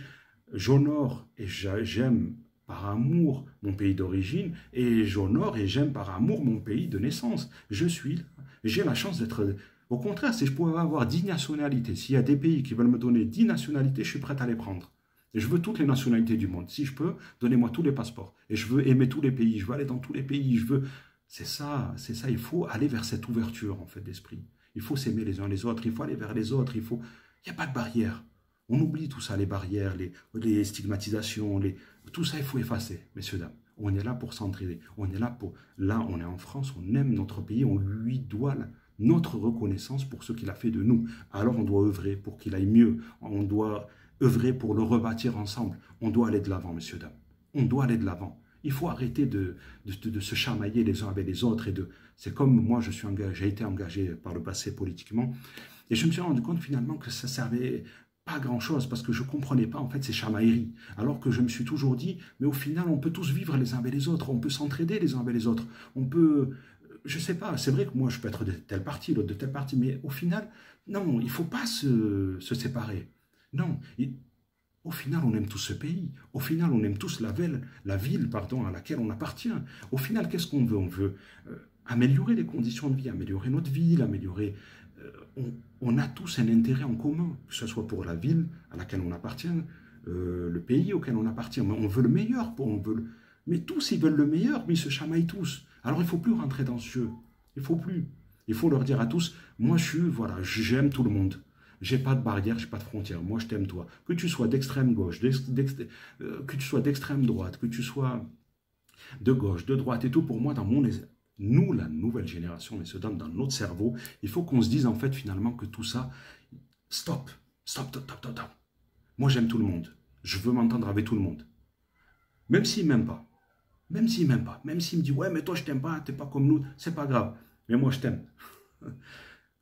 J'honore et j'aime par amour mon pays d'origine et j'honore et j'aime par amour mon pays de naissance. Je suis là. J'ai la chance d'être... Au contraire, si je pouvais avoir 10 nationalités, s'il y a des pays qui veulent me donner 10 nationalités, je suis prêt à les prendre. Et je veux toutes les nationalités du monde. Si je peux, donnez-moi tous les passeports. Et je veux aimer tous les pays, je veux aller dans tous les pays, je veux... C'est ça, il faut aller vers cette ouverture en fait d'esprit. Il faut s'aimer les uns les autres, il faut aller vers les autres, il n'y a pas de barrière. On oublie tout ça, les barrières, les stigmatisations, tout ça, il faut effacer, messieurs, dames. On est là pour s'entraider. On est là pour... Là, on est en France, on aime notre pays, on lui doit notre reconnaissance pour ce qu'il a fait de nous. Alors, on doit œuvrer pour qu'il aille mieux. On doit œuvrer pour le rebâtir ensemble. On doit aller de l'avant, messieurs, dames. On doit aller de l'avant. Il faut arrêter de se chamailler les uns avec les autres. C'est comme moi, j'ai été engagé par le passé politiquement. Et je me suis rendu compte finalement que ça servait... pas grand-chose, parce que je ne comprenais pas en fait ces chamailleries. Alors que je me suis toujours dit, mais au final, on peut tous vivre les uns avec les autres, on peut s'entraider les uns avec les autres, on peut, je ne sais pas, c'est vrai que moi je peux être de tel parti, l'autre de tel parti, mais au final, non, il ne faut pas se séparer. Non, au final, on aime tous ce pays, au final, on aime tous la ville à laquelle on appartient. Au final, qu'est-ce qu'on veut? On veut améliorer les conditions de vie, améliorer notre ville, améliorer... on a tous un intérêt en commun, que ce soit pour la ville à laquelle on appartient, le pays auquel on appartient. Mais on veut le meilleur, mais tous ils veulent le meilleur, mais ils se chamaillent tous. Alors il ne faut plus rentrer dans ce jeu. Il ne faut plus. Il faut leur dire à tous, moi j'aime tout le monde. J'ai pas de barrière, j'ai pas de frontière. Moi je t'aime toi. Que tu sois d'extrême gauche, que tu sois d'extrême droite, que tu sois de gauche, de droite et tout, pour moi dans mon... Nous, la nouvelle génération, mais se donne dans notre cerveau, il faut qu'on se dise en fait finalement que tout ça, stop. Moi j'aime tout le monde, je veux m'entendre avec tout le monde. Même s'il ne m'aime pas, même s'il me dit ouais mais toi je t'aime pas, t'es pas comme nous, c'est pas grave, mais moi je t'aime.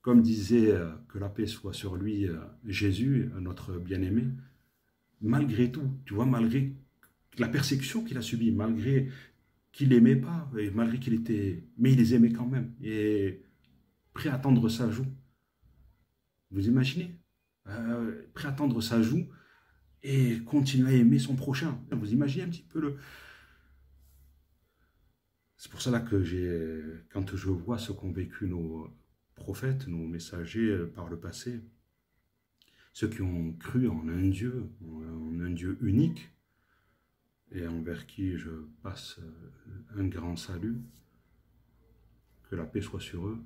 Comme disait, que la paix soit sur lui, Jésus, notre bien-aimé, malgré tout, tu vois, malgré la persécution qu'il a subie, malgré... qu'il n'aimait pas, et malgré qu'il était... Mais il les aimait quand même, et prêt à tendre sa joue. Vous imaginez? Prêt à tendre sa joue, et continuer à aimer son prochain. Vous imaginez un petit peu le... C'est pour cela que quand je vois ce qu'ont vécu nos prophètes, nos messagers par le passé, ceux qui ont cru en un Dieu unique, et envers qui je passe un grand salut, que la paix soit sur eux,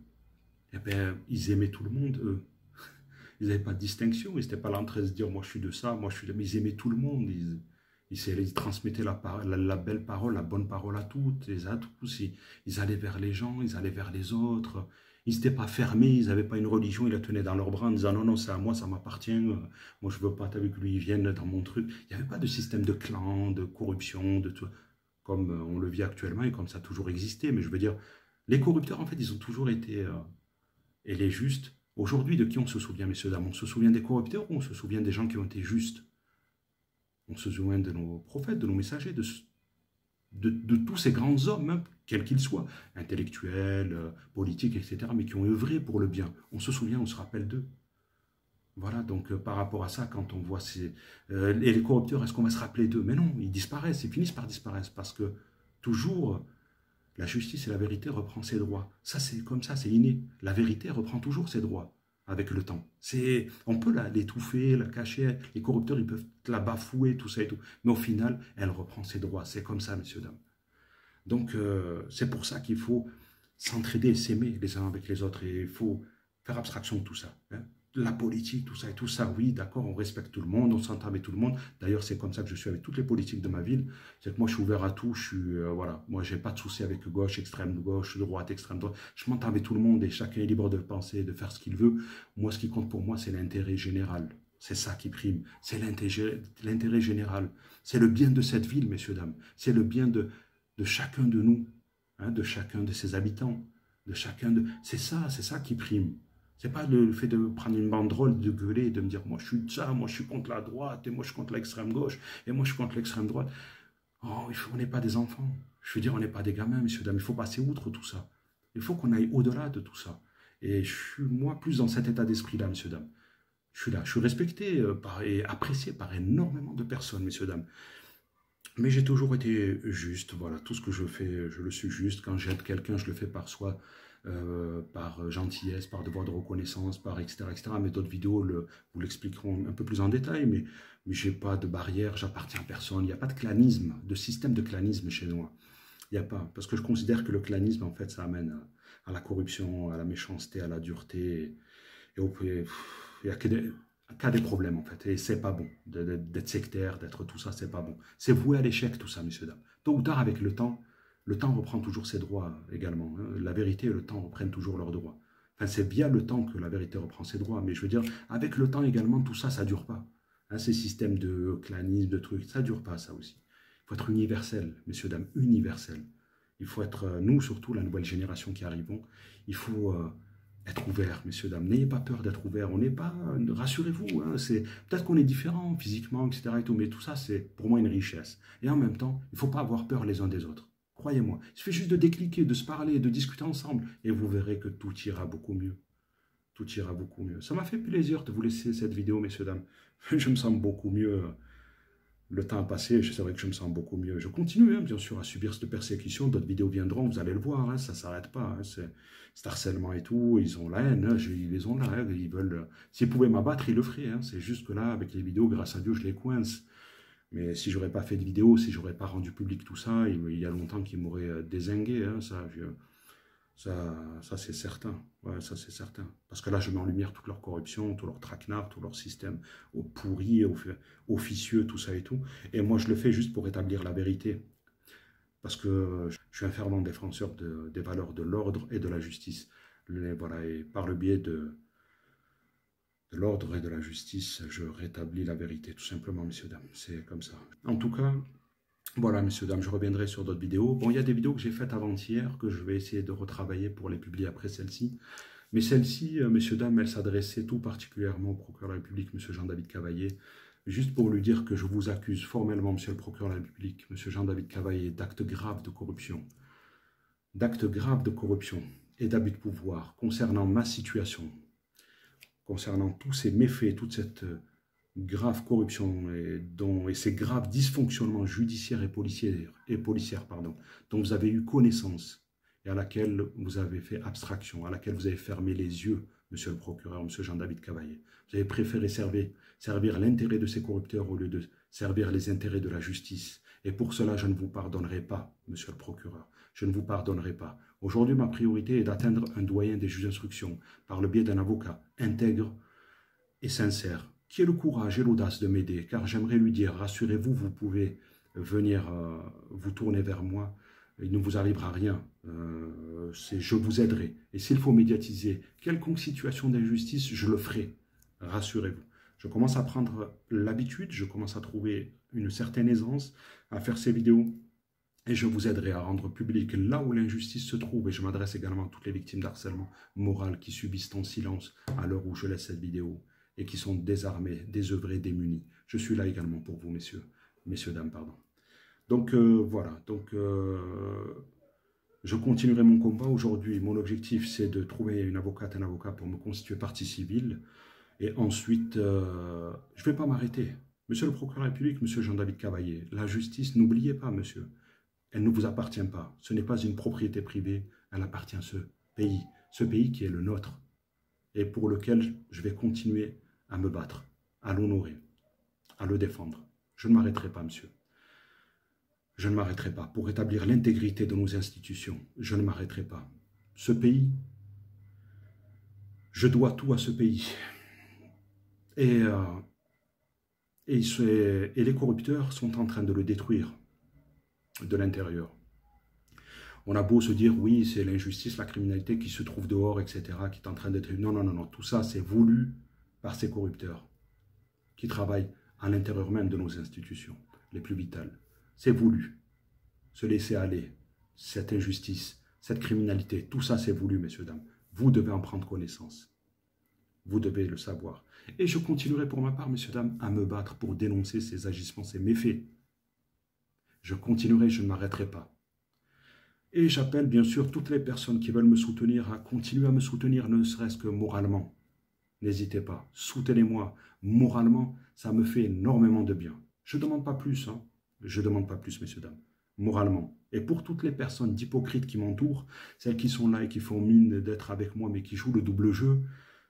eh bien, ils aimaient tout le monde, eux. Ils n'avaient pas de distinction, ils n'étaient pas là en train de se dire, moi je suis de ça, moi je suis de... Mais ils aimaient tout le monde, ils transmettaient la belle parole, la bonne parole à toutes, à tous, ils allaient vers les gens, ils allaient vers les autres, ils n'étaient pas fermés, ils n'avaient pas une religion, ils la tenaient dans leurs bras en disant, non, non, c'est à moi, ça m'appartient, moi je ne veux pas avec lui, ils viennent dans mon truc. Il n'y avait pas de système de clan, de corruption, de tout, comme on le vit actuellement et comme ça a toujours existé, mais je veux dire, les corrupteurs, en fait, ils ont toujours été, et les justes. Aujourd'hui, de qui on se souvient, messieurs, dames? On se souvient des corrupteurs ou on se souvient des gens qui ont été justes? On se souvient de nos prophètes, de nos messagers, de tous ces grands hommes, hein, quels qu'ils soient, intellectuels, politiques, etc., mais qui ont œuvré pour le bien. On se souvient, on se rappelle d'eux. Voilà, donc par rapport à ça, quand on voit et les corrupteurs, est-ce qu'on va se rappeler d'eux? Mais non, ils disparaissent, ils finissent par disparaître, parce que toujours... La justice et la vérité reprend ses droits. Ça, c'est comme ça, c'est inné. La vérité reprend toujours ses droits avec le temps. On peut l'étouffer, la cacher. Les corrupteurs, ils peuvent la bafouer, tout ça et tout. Mais au final, elle reprend ses droits. C'est comme ça, messieurs, dames. Donc, c'est pour ça qu'il faut s'entraider et s'aimer les uns avec les autres. Et il faut faire abstraction de tout ça. Hein. La politique, tout ça et tout ça, oui, d'accord, on respecte tout le monde, on s'entend avec tout le monde. D'ailleurs, c'est comme ça que je suis avec toutes les politiques de ma ville. C'est que moi, je suis ouvert à tout. Voilà, moi, j'ai pas de souci avec gauche, extrême gauche, droite, extrême droite. Je m'entends avec tout le monde et chacun est libre de penser, de faire ce qu'il veut. Moi, ce qui compte pour moi, c'est l'intérêt général. C'est ça qui prime. C'est l'intérêt général. C'est le bien de cette ville, messieurs, dames. C'est le bien de chacun de nous. hein, de chacun de ses habitants, de chacun de... C'est ça qui prime. C'est pas le fait de prendre une banderole, de gueuler, de me dire, moi je suis de ça, moi je suis contre la droite, et moi je suis contre l'extrême gauche, et moi je suis contre l'extrême droite. Oh, on n'est pas des enfants. Je veux dire, on n'est pas des gamins, messieurs, dames. Il faut passer outre tout ça. Il faut qu'on aille au-delà de tout ça. Et je suis, moi, plus dans cet état d'esprit-là, messieurs, dames. Je suis là. Je suis respecté et apprécié par énormément de personnes, messieurs, dames. Mais j'ai toujours été juste. Voilà, tout ce que je fais, je le suis juste. Quand j'aide quelqu'un, je le fais par soi, par gentillesse, par devoir de reconnaissance, par etc. etc. Mais d'autres vidéos vous l'expliqueront un peu plus en détail. Mais je n'ai pas de barrière, j'appartiens à personne. Il n'y a pas de clanisme, de système de clanisme chez nous. Il n'y a pas. Parce que je considère que le clanisme, en fait, ça amène à la corruption, à la méchanceté, à la dureté. Et il n'y a qu'à des problèmes, en fait. Et c'est pas bon d'être sectaire, d'être tout ça, c'est pas bon. C'est voué à l'échec, tout ça, messieurs, dames. Tôt ou tard, avec le temps reprend toujours ses droits également. Hein. La vérité et le temps reprennent toujours leurs droits. Enfin, c'est via le temps que la vérité reprend ses droits. Mais je veux dire, avec le temps également, tout ça, ça ne dure pas. Hein, ces systèmes de clanisme, de trucs, ça ne dure pas, ça aussi. Il faut être universel, messieurs, dames, universel. Il faut être, nous surtout, la nouvelle génération qui arrivons, il faut être ouvert, messieurs, dames. N'ayez pas peur d'être ouvert. On n'est pas, rassurez-vous, hein, peut-être qu'on est différents physiquement, etc. Et tout, mais tout ça, c'est pour moi une richesse. Et en même temps, il ne faut pas avoir peur les uns des autres. Croyez-moi, il suffit juste de décliquer, de se parler, de discuter ensemble, et vous verrez que tout ira beaucoup mieux. Tout ira beaucoup mieux. Ça m'a fait plaisir de vous laisser cette vidéo, messieurs, dames. Je me sens beaucoup mieux. Le temps a passé, c'est vrai que je me sens beaucoup mieux. Je continue, hein, bien sûr, à subir cette persécution. D'autres vidéos viendront, vous allez le voir, hein, ça ne s'arrête pas. Hein, c'est harcèlement et tout, ils ont la haine, hein, ils les ont là, hein, ils veulent... S'ils pouvaient m'abattre, ils le feraient. Hein, c'est juste que là, avec les vidéos, grâce à Dieu, je les coince. Mais si j'aurais pas fait de vidéos, si j'aurais pas rendu public tout ça, il y a longtemps qu'ils m'auraient dézingué, hein, ça c'est certain. Ouais, ça c'est certain. Parce que là, je mets en lumière toute leur corruption, tout leur traquenard, tout leur système pourri, officieux, tout ça et tout. Et moi, je le fais juste pour établir la vérité. Parce que je suis un fervent défenseur des valeurs de l'ordre et de la justice. Voilà, et par le biais de l'ordre et de la justice, je rétablis la vérité, tout simplement, messieurs, dames. C'est comme ça. En tout cas, voilà, messieurs, dames, je reviendrai sur d'autres vidéos. Bon, il y a des vidéos que j'ai faites avant-hier, que je vais essayer de retravailler pour les publier après celle-ci. Mais celle-ci, messieurs, dames, elle s'adressait tout particulièrement au procureur de la République, monsieur Jean-David Cavaillé, juste pour lui dire que je vous accuse formellement, monsieur le procureur de la République, monsieur Jean-David Cavaillé, d'actes graves de corruption. D'actes graves de corruption et d'abus de pouvoir concernant ma situation, concernant tous ces méfaits, toute cette grave corruption et ces graves dysfonctionnements judiciaires et policières, dont vous avez eu connaissance et à laquelle vous avez fait abstraction, à laquelle vous avez fermé les yeux, monsieur le procureur, monsieur Jean-David Cavaillé. Vous avez préféré servir l'intérêt de ces corrupteurs au lieu de servir les intérêts de la justice. Et pour cela, je ne vous pardonnerai pas, monsieur le procureur. Je ne vous pardonnerai pas. Aujourd'hui, ma priorité est d'atteindre un doyen des juges d'instruction par le biais d'un avocat intègre et sincère, qui ait le courage et l'audace de m'aider, car j'aimerais lui dire, rassurez-vous, vous pouvez venir vous tourner vers moi, il ne vous arrivera rien, je vous aiderai. Et s'il faut médiatiser quelconque situation d'injustice, je le ferai, rassurez-vous. Je commence à prendre l'habitude, je commence à trouver une certaine aisance à faire ces vidéos, et je vous aiderai à rendre public là où l'injustice se trouve. Et je m'adresse également à toutes les victimes d'harcèlement moral qui subissent en silence à l'heure où je laisse cette vidéo et qui sont désarmés, désœuvrés, démunis. Je suis là également pour vous, messieurs, dames, pardon. Donc voilà, je continuerai mon combat aujourd'hui. Mon objectif, c'est de trouver une avocate, un avocat pour me constituer partie civile. Et ensuite, je ne vais pas m'arrêter. Monsieur le procureur de la République, monsieur Jean-David Cavaillé, la justice, n'oubliez pas, monsieur, elle ne vous appartient pas. Ce n'est pas une propriété privée, elle appartient à ce pays qui est le nôtre et pour lequel je vais continuer à me battre, à l'honorer, à le défendre. Je ne m'arrêterai pas, monsieur. Je ne m'arrêterai pas pour rétablir l'intégrité de nos institutions. Je ne m'arrêterai pas. Ce pays, je dois tout à ce pays. Et les corrupteurs sont en train de le détruire de l'intérieur. On a beau se dire, oui, c'est l'injustice, la criminalité qui se trouve dehors, etc., qui est en train d'être... Non, non, non, non, tout ça, c'est voulu par ces corrupteurs qui travaillent à l'intérieur même de nos institutions les plus vitales. C'est voulu. Se laisser aller cette injustice, cette criminalité, tout ça c'est voulu, messieurs, dames. Vous devez en prendre connaissance. Vous devez le savoir. Et je continuerai pour ma part, messieurs, dames, à me battre pour dénoncer ces agissements, ces méfaits. Je continuerai, je ne m'arrêterai pas. Et j'appelle bien sûr toutes les personnes qui veulent me soutenir à continuer à me soutenir, ne serait-ce que moralement. N'hésitez pas, soutenez-moi. Moralement, ça me fait énormément de bien. Je ne demande pas plus, hein. Je ne demande pas plus, messieurs, dames. Moralement. Et pour toutes les personnes d'hypocrites qui m'entourent, celles qui sont là et qui font mine d'être avec moi, mais qui jouent le double jeu,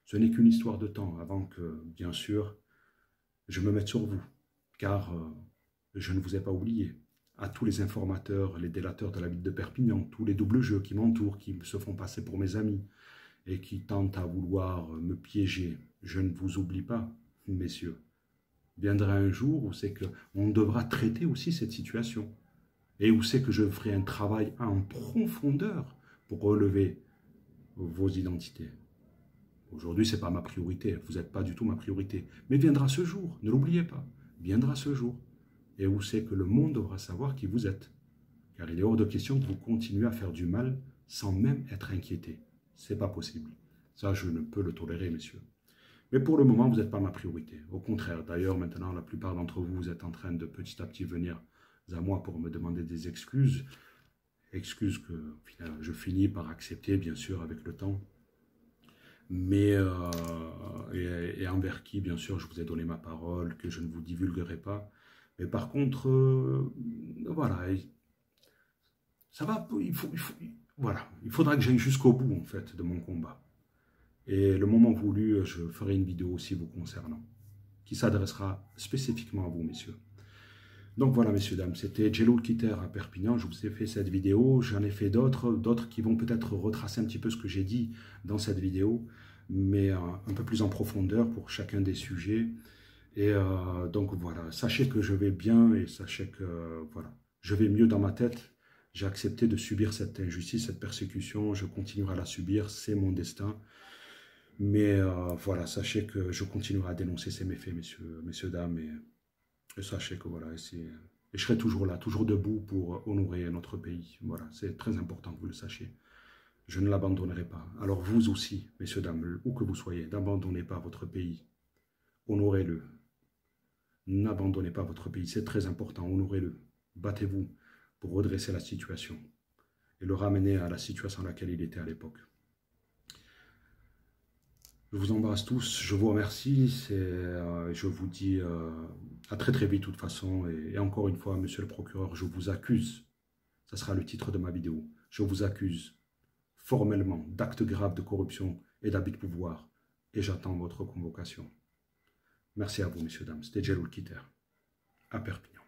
ce n'est qu'une histoire de temps avant que, bien sûr, je me mette sur vous. Car je ne vous ai pas oublié. À tous les informateurs, les délateurs de la ville de Perpignan, tous les doubles jeux qui m'entourent, qui se font passer pour mes amis et qui tentent à vouloir me piéger, je ne vous oublie pas, messieurs. Viendra un jour où c'est qu'on devra traiter aussi cette situation et où c'est que je ferai un travail en profondeur pour relever vos identités. Aujourd'hui, ce n'est pas ma priorité, vous n'êtes pas du tout ma priorité. Mais viendra ce jour, ne l'oubliez pas, viendra ce jour. Et où c'est que le monde devra savoir qui vous êtes. Car il est hors de question que vous continuez à faire du mal sans même être inquiété. Ce n'est pas possible. Ça, je ne peux le tolérer, messieurs. Mais pour le moment, vous n'êtes pas ma priorité. Au contraire, d'ailleurs, maintenant, la plupart d'entre vous, vous êtes en train de petit à petit venir à moi pour me demander des excuses. Excuses que au final, je finis par accepter, bien sûr, avec le temps. Mais, et envers qui, bien sûr, je vous ai donné ma parole, que je ne vous divulguerai pas. Mais par contre, voilà, ça va, voilà, il faudra que j'aille jusqu'au bout, en fait, de mon combat. Et le moment voulu, je ferai une vidéo aussi vous concernant, qui s'adressera spécifiquement à vous, messieurs. Donc voilà, messieurs, dames, c'était Jello Kitter à Perpignan. Je vous ai fait cette vidéo, j'en ai fait d'autres qui vont peut-être retracer un petit peu ce que j'ai dit dans cette vidéo, mais un peu plus en profondeur pour chacun des sujets. Et donc voilà, sachez que je vais bien et sachez que voilà, je vais mieux dans ma tête. J'ai accepté de subir cette injustice, cette persécution, je continuerai à la subir, c'est mon destin. Mais voilà, sachez que je continuerai à dénoncer ces méfaits, messieurs, dames, et sachez que voilà, et je serai toujours là, toujours debout pour honorer notre pays. Voilà, c'est très important que vous le sachiez. Je ne l'abandonnerai pas. Alors vous aussi, messieurs, dames, où que vous soyez, n'abandonnez pas votre pays. Honorez-le. N'abandonnez pas votre pays, c'est très important, honorez-le. Battez-vous pour redresser la situation et le ramener à la situation à laquelle il était à l'époque. Je vous embrasse tous, je vous remercie, je vous dis à très très vite de toute façon. Et encore une fois, monsieur le procureur, je vous accuse, ça sera le titre de ma vidéo, je vous accuse formellement d'actes graves de corruption et d'abus de pouvoir et j'attends votre convocation. Merci à vous, messieurs, dames. C'était Jello Kitter, à Perpignan.